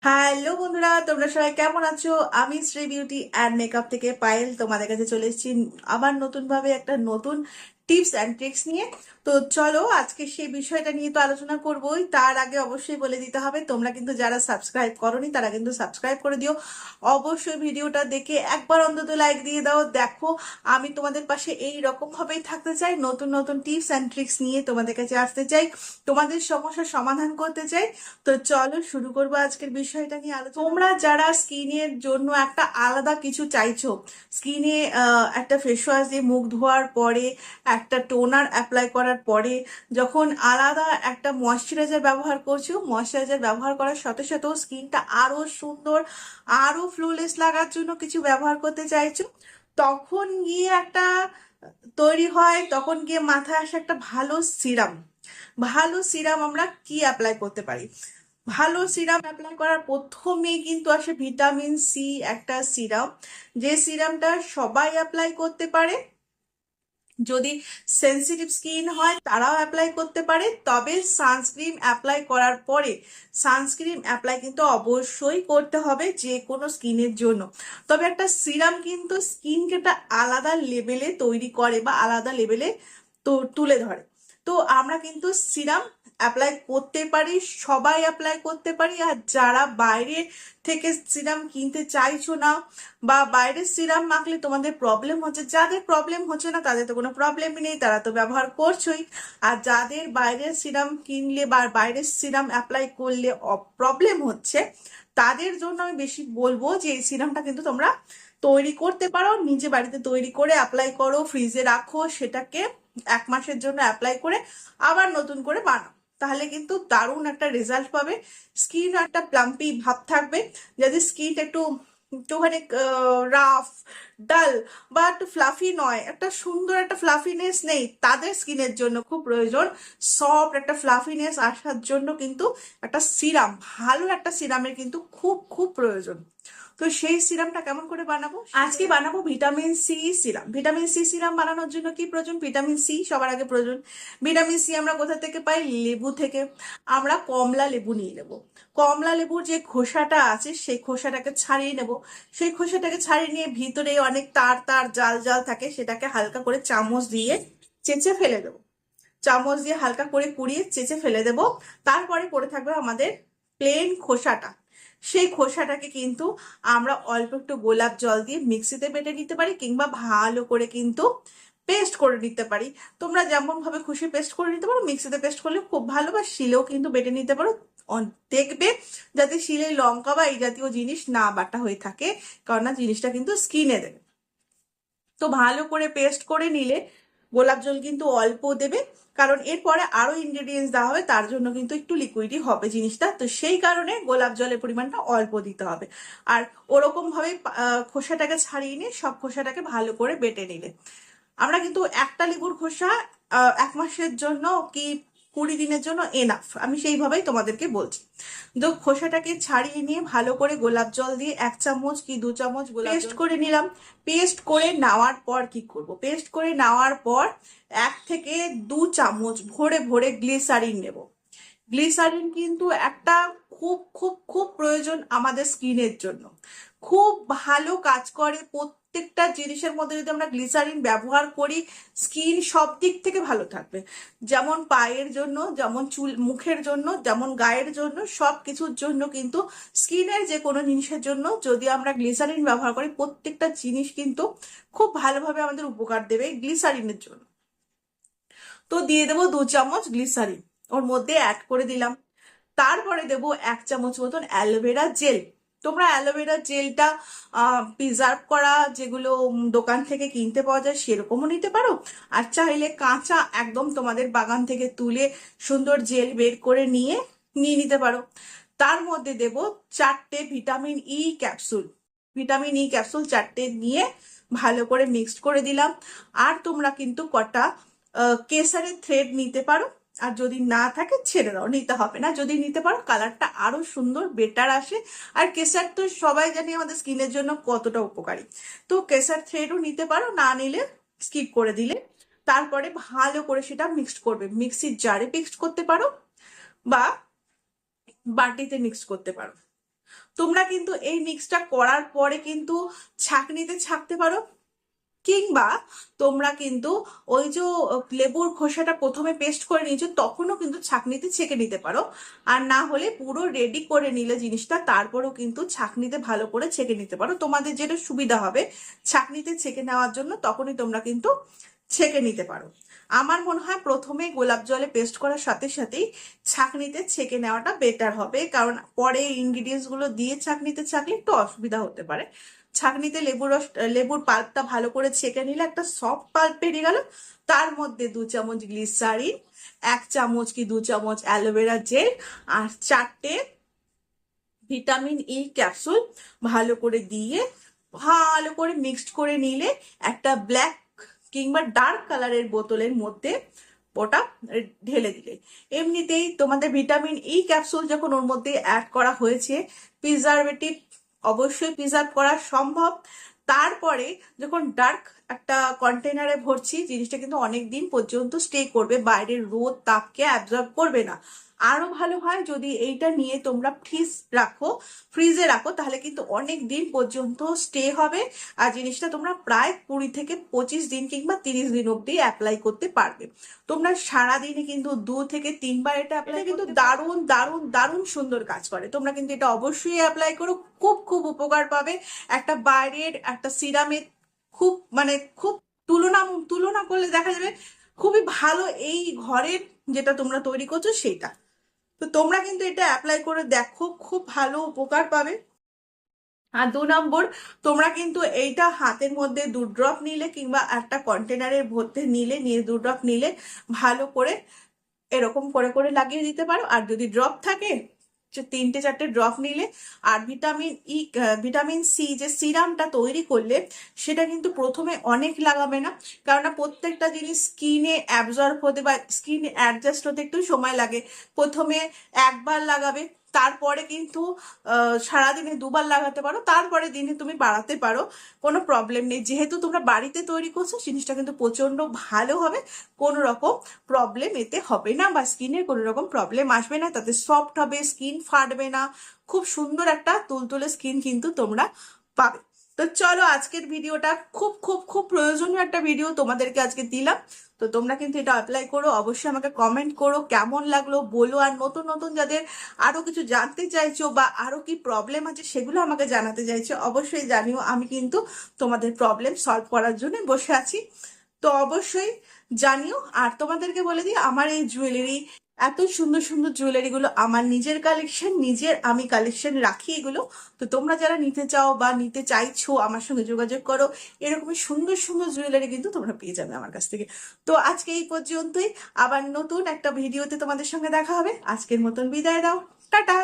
Hello বন্ধুরা, তোমরা সবাই কেমন আছো? আমি শ্রী বিউটি অ্যান্ড মেকআপ থেকে পায়েল তোমাদের কাছে চলে এসেছি আবার নতুন ভাবে একটা নতুন টিপস অ্যান্ড ট্রিক্স নিয়ে। তো চলো আজকে সেই বিষয়টা নিয়ে তো আলোচনা করবোই। তার আগে অবশ্যই বলে দিতে হবে, তোমরা কিন্তু যারা সাবস্ক্রাইব করোনি তারা কিন্তু সাবস্ক্রাইব করে দিও। অবশ্যই ভিডিওটা দেখে একবার অন্তত লাইক দিয়ে দাও। দেখো, আমি তোমাদের পাশে এই রকম ভাবেই থাকতে চাই, নতুন নতুন টিপস অ্যান্ড ট্রিক্স নিয়ে তোমাদের কাছে আসতে চাই, তোমাদের সমস্যার সমাধান করতে চাই। তো চলো শুরু করবো আজকের বিষয়টা নিয়ে আলোচনা। তোমরা যারা স্কিনের জন্য একটা আলাদা কিছু চাইছো, স্কিনে একটা ফেস ওয়াশ দিয়ে মুখ ধোয়ার পরে, একটা টোনার অ্যাপ্লাই করার পরে যখন আলাদা একটা ময়শ্চারাইজার ব্যবহার করছো, ময়শ্চারাইজার ব্যবহার করার সাথে সাথেও স্কিনটা আরো সুন্দর, আরো ফ্লুলেস লাগার জন্য কিছু ব্যবহার করতে চাইছো, তখন গিয়ে একটা তৈরি হয়, তখন গিয়ে মাথায় আসে একটা ভালো সিরাম। ভালো সিরাম আমরা কি অ্যাপ্লাই করতে পারি? ভালো সিরাম অ্যাপ্লাই করার প্রথমেই কিন্তু আসে ভিটামিন সি একটা সিরাম, যে সিরামটা সবাই অ্যাপ্লাই করতে পারে। যদি সেনসিটিভ স্কিন হয় তারাও অ্যাপ্লাই করতে পারে, তবে সানস্ক্রিন অ্যাপ্লাই করার পরে, সানস্ক্রিন অ্যাপ্লাই কিন্তু অবশ্যই করতে হবে যে কোনো স্কিনের জন্য। তবে একটা সিরাম কিন্তু স্কিনকে একটা আলাদা লেভেলে তৈরি করে বা আলাদা লেভেলে তো তুলে ধরে। তো আমরা কিন্তু সিরাম অ্যাপ্লাই করতে পারি, সবাই অ্যাপ্লাই করতে পারি। আর যারা বাইরে থেকে সিরাম কিনতে চাইছো না, বা বাইরের সিরাম মাখলে তোমাদের প্রবলেম হচ্ছে, যাদের প্রবলেম হচ্ছে না তাদের তো কোনো প্রবলেমই নেই, তারা তো ব্যবহার করছোই। আর যাদের বাইরের সিরাম কিনলে বা বাইরের সিরাম অ্যাপ্লাই করলে প্রবলেম হচ্ছে, তাদের জন্য আমি বেশি বলবো যে এই সিরামটা কিন্তু তোমরা তৈরি করতে পারো, নিজে বাড়িতে তৈরি করে অ্যাপ্লাই করো, ফ্রিজে রাখো, সেটাকে 1 মাসের জন্য অ্যাপ্লাই করে আবার নতুন করে বানাও। তাহলে কিন্তু দারুণ একটা রেজাল্ট পাবে। স্কিন একটা প্লাম্পি ভাব থাকবে। যদি স্কিন একটুখানি রাফ, ডাল বা একটু ফ্লাফি নয়, একটা সুন্দর একটা ফ্লাফিনেস নেই, তাদের স্কিনের জন্য খুব প্রয়োজন সফট একটা ফ্লাফিনেস আসার জন্য কিন্তু একটা সিরাম, ভালো একটা সিরামের কিন্তু খুব খুব প্রয়োজন। তো সেই সিরামটা কেমন করে বানাবো? আজকে বানাবো vitamin C serum. Vitamin C serum বানানোর জন্য কি প্রয়োজন? ভিটামিন সি সবার আগে প্রয়োজন। ভিটামিন সি আমরা কোথা থেকে পাই? লেবু থেকে। আমরা কমলা লেবু নিয়ে নেব। কমলা লেবুর যে খোসাটা আছে সেই খোসাটাকে ছাড়িয়ে নেব। সেই খোসাটাকে ছাড়িয়ে নিয়ে ভিতরে অনেক তার তার জাল জাল থাকে, সেটাকে হালকা করে চামচ দিয়ে চেঁচে ফেলে দেবো। চামচ দিয়ে হালকা করে কুড়িয়ে চেঁচে ফেলে দেব। তারপরে পড়ে থাকবে আমাদের প্লেন খোসাটা। সেই খোসাটাকে কিন্তু আমরা অল্প একটু গোলাপ জল দিয়ে মিক্সিতে বেটে নিতে পারি, কিংবা ভালো করে কিন্তু পেস্ট করে নিতে পারি। তোমরা যেমন ভাবে খুশি পেস্ট করে নিতে পারো, মিক্সিতে পেস্ট করলে খুব ভালো, বা শিলেও কিন্তু বেটে নিতে পারো। দেখবে যাতে শিলে লঙ্কা বা এই জাতীয় জিনিস না বাটা হয়ে থাকে, কারণ না জিনিসটা কিন্তু স্কিনে দেবে। তো ভালো করে পেস্ট করে নিলে, গোলাপ জল কিন্তু অল্প দেবে, কারণ এরপরে আরো ইনগ্রেডিয়েন্টস দেওয়া হবে, তার জন্য কিন্তু একটু লিকুইডই হবে জিনিসটা, তো সেই কারণে গোলাপ জলের পরিমাণটা অল্প দিতে হবে। আর ওরকম ভাবে খোসাটাকে ছাড়িয়ে নিয়ে সব খোসাটাকে ভালো করে বেটে নিলে, আমরা কিন্তু একটা লেবুর খোসা 1 মাসের জন্য কি 20 দিনের জন্য এনাফ, আমি সেইভাবেই তোমাদেরকে বলছি। তো খোসাটাকে ছাড়িয়ে নিয়ে ভালো করে গোলাপ জল দিয়ে 1 চামচ কি 2 চামচ পেস্ট করে নিলাম। পেস্ট করে নেওয়ার পর কি করব? পেস্ট করে নেওয়ার পর 1 থেকে 2 চামচ ভরে ভরে গ্লিসারিন নেব। গ্লিসারিন কিন্তু একটা খুব খুব খুব প্রয়োজন আমাদের স্কিনের জন্য, খুব ভালো কাজ করে। প্রত্যেকটা জিনিসের মধ্যে যদি আমরা গ্লিসারিন ব্যবহার করি, স্কিন সব দিক থেকে ভালো থাকবে। যেমন পায়ের জন্য, যেমন চুল মুখের জন্য, যেমন গায়ের জন্য, সব কিছুর জন্য কিন্তু, স্কিনের যে কোনো জিনিসের জন্য যদি আমরা গ্লিসারিন ব্যবহার করি, প্রত্যেকটা জিনিস কিন্তু খুব ভালোভাবে আমাদের উপকার দেবে গ্লিসারিনের জন্য। তো দিয়ে দেবো 2 চামচ গ্লিসারিন, ওর মধ্যে অ্যাড করে দিলাম। তারপরে দেবো 1 চামচ মতন অ্যালোভেরা জেল। তোমরা অ্যালোভেরা জেলটা প্রিজার্ভ করা যেগুলো দোকান থেকে কিনতে পাওয়া যায় সেরকমও নিতে পারো, আর চাইলে কাঁচা একদম তোমাদের বাগান থেকে তুলে সুন্দর জেল বের করে নিয়ে নিয়ে নিতে পারো। তার মধ্যে দেব 4টে vitamin E capsule. Vitamin E capsule 4টে নিয়ে ভালো করে মিক্সড করে দিলাম। আর তোমরা কিন্তু কটা কেসারের থ্রেড নিতে পারো, আর যদি না থাকে ছেড়ে দাও, নিতে হবে না। যদি নিতে পারো কালারটা আরো সুন্দর বেটার আসে। আর কেসার তো সবাই জানি আমাদের স্কিনের জন্য কতটা উপকারী, তো কেসার থ্রেডও নিতে পারো, না নিলে স্কিপ করে দিলে। তারপরে ভালো করে সেটা মিক্সড করবে, মিক্সির জারে মিক্সড করতে পারো বা বাটিতে মিক্সড করতে পারো। তোমরা কিন্তু এই মিক্সটা করার পরে কিন্তু ছাঁকনিতে ছাঁকতে পারো, কিংবা তোমরা কিন্তু ওই যে লেবুর খোসাটা প্রথমে পেস্ট করে নিয়েছো তখনও কিন্তু ছাঁকনিতে ছেঁকে নিতে পারো। আর না হলে পুরো রেডি করে নিলে জিনিসটা তারপরেও কিন্তু ছাঁকনিতে ভালো করে ছেঁকে নিতে পারো, তোমাদের যেটা সুবিধা হবে ছাঁকনিতে ছেঁকে নেওয়ার জন্য তখনই তোমরা কিন্তু ছেঁকে নিতে পারো। আমার মনে হয় প্রথমে গোলাপ জলে পেস্ট করার সাথে সাথেই ছাঁকনিতে ছেঁকে নেওয়াটা বেটার হবে, কারণ পরে ইনগ্রিডিয়েন্টস গুলো দিয়ে ছাঁকনিতে ছাঁকলে একটু অসুবিধা হতে পারে। ছাঁকনিতে লেবুর রস, লেবুর পাল্পটা ভালো করে ছেঁকে নিলে একটা সফট পাল্প বেরিয়ে গেল। তার মধ্যে 2 চামচ গ্লিসারিন, 1 চামচ কি 2 চামচ অ্যালোভেরা জেল, আর 4টে ভিটামিন ই ক্যাপসুল ভালো করে দিয়ে ভালো করে মিক্সড করে নিলে একটা ব্ল্যাক কিংবা ডার্ক কালারের বোতলের মধ্যে ওটা ঢেলে দিলে, এমনিতেই তোমাদের ভিটামিন ই ক্যাপসুল যখন ওর মধ্যে অ্যাড করা হয়েছে, প্রিজারভেটিভ অবশ্যই প্রিজার্ভ করা সম্ভব। তারপরে যখন ডার্ক একটা কন্টেনারে ভরছি, জিনিসটা কিন্তু অনেক দিন পর্যন্ত স্টে করবে, বাইরের রোদ তাপকে অ্যাবজর্ব করবে না। আরো ভালো হয় যদি এইটা নিয়ে তোমরা ফ্রিজে রাখো, তাহলে কিন্তু অনেক দিন পর্যন্ত স্টে হবে। আর জিনিসটা তোমরা প্রায় 20 থেকে 25 দিন কিংবা 30 দিন অব্দি অ্যাপ্লাই করতে পারবে। তোমরা সারাদিনে কিন্তু 2 থেকে 3 বার এটা অ্যাপ্লাই কিন্তু দারুণ দারুণ দারুণ সুন্দর কাজ করে। তোমরা কিন্তু এটা অবশ্যই অ্যাপ্লাই করো, খুব খুব উপকার পাবে। একটা বাইরের একটা সিরামের খুব মানে খুব তুলনা তুলনা করলে দেখা যাবে খুবই ভালো এই ঘরের যেটা তোমরা তৈরি করছো সেটা। তো তোমরা কিন্তু এটা অ্যাপ্লাই করে দেখো, খুব ভালো উপকার পাবে। আর 2 নম্বর, তোমরা কিন্তু এইটা হাতের মধ্যে 2 ড্রপ নিলে কিংবা একটা কন্টেনারের মধ্যে নিয়ে 2 ড্রপ নিলে ভালো করে এরকম করে করে লাগিয়ে দিতে পারো। আর যদি ড্রপ থাকে 3টে 4টে ড্রপ নিলে। আর ভিটামিন সি যে সিরামটা তৈরি করলে সেটা কিন্তু প্রথমে অনেক লাগাবে না, কেননা প্রত্যেকটা জিনিস স্কিনে অ্যাবজর্ব হতে বা স্কিন অ্যাডজাস্ট হতে একটু সময় লাগে। প্রথমে একবার লাগাবে, তারপরে কিন্তু সারাদিনে 2 বার লাগাতে পারো, তারপরে দিনে তুমি বাড়াতে পারো, কোনো প্রবলেম নেই। যেহেতু তোমরা বাড়িতে তৈরি করছো, জিনিসটা কিন্তু প্রচন্ড ভালো হবে, কোনো রকম প্রবলেম এতে হবে না বা স্কিনের কোনো রকম প্রবলেম আসবে না, তাতে সফট হবে, স্কিন ফাটবে না, খুব সুন্দর একটা তুলতুলে স্কিন কিন্তু তোমরা পাবে। তো চলো, আজকের ভিডিওটা খুব খুব খুব প্রয়োজনীয় একটা ভিডিও তোমাদেরকে আজকে দিলাম। তো তোমরা কিন্তু এটা অ্যাপ্লাই করো, অবশ্যই আমাকে কমেন্ট করো কেমন লাগলো বলো। আর নতুন নতুন যাদের আরো কিছু জানতে চাইছো বা আরো কি প্রবলেম আছে সেগুলো আমাকে জানাতে চাইছো, অবশ্যই জানিও। আমি কিন্তু তোমাদের প্রবলেম সলভ করার জন্য বসে আছি। তো অবশ্যই জানিও। আর তোমাদেরকে বলে দিই, আমার এই জুয়েলারি, এত সুন্দর সুন্দর জুয়েলারি গুলো আমার নিজের কালেকশন, নিজের আমি কালেকশন রাখি এগুলো। তো তোমরা যারা নিতে চাও বা নিতে চাইছো আমার সঙ্গে যোগাযোগ করো, এরকমই সুন্দর সুন্দর জুয়েলারি কিন্তু তোমরা পেয়ে যাবে আমার কাছ থেকে। তো আজকে এই পর্যন্তই, আবার নতুন একটা ভিডিওতে তোমাদের সঙ্গে দেখা হবে। আজকের মতন বিদায় দাও, টাটা।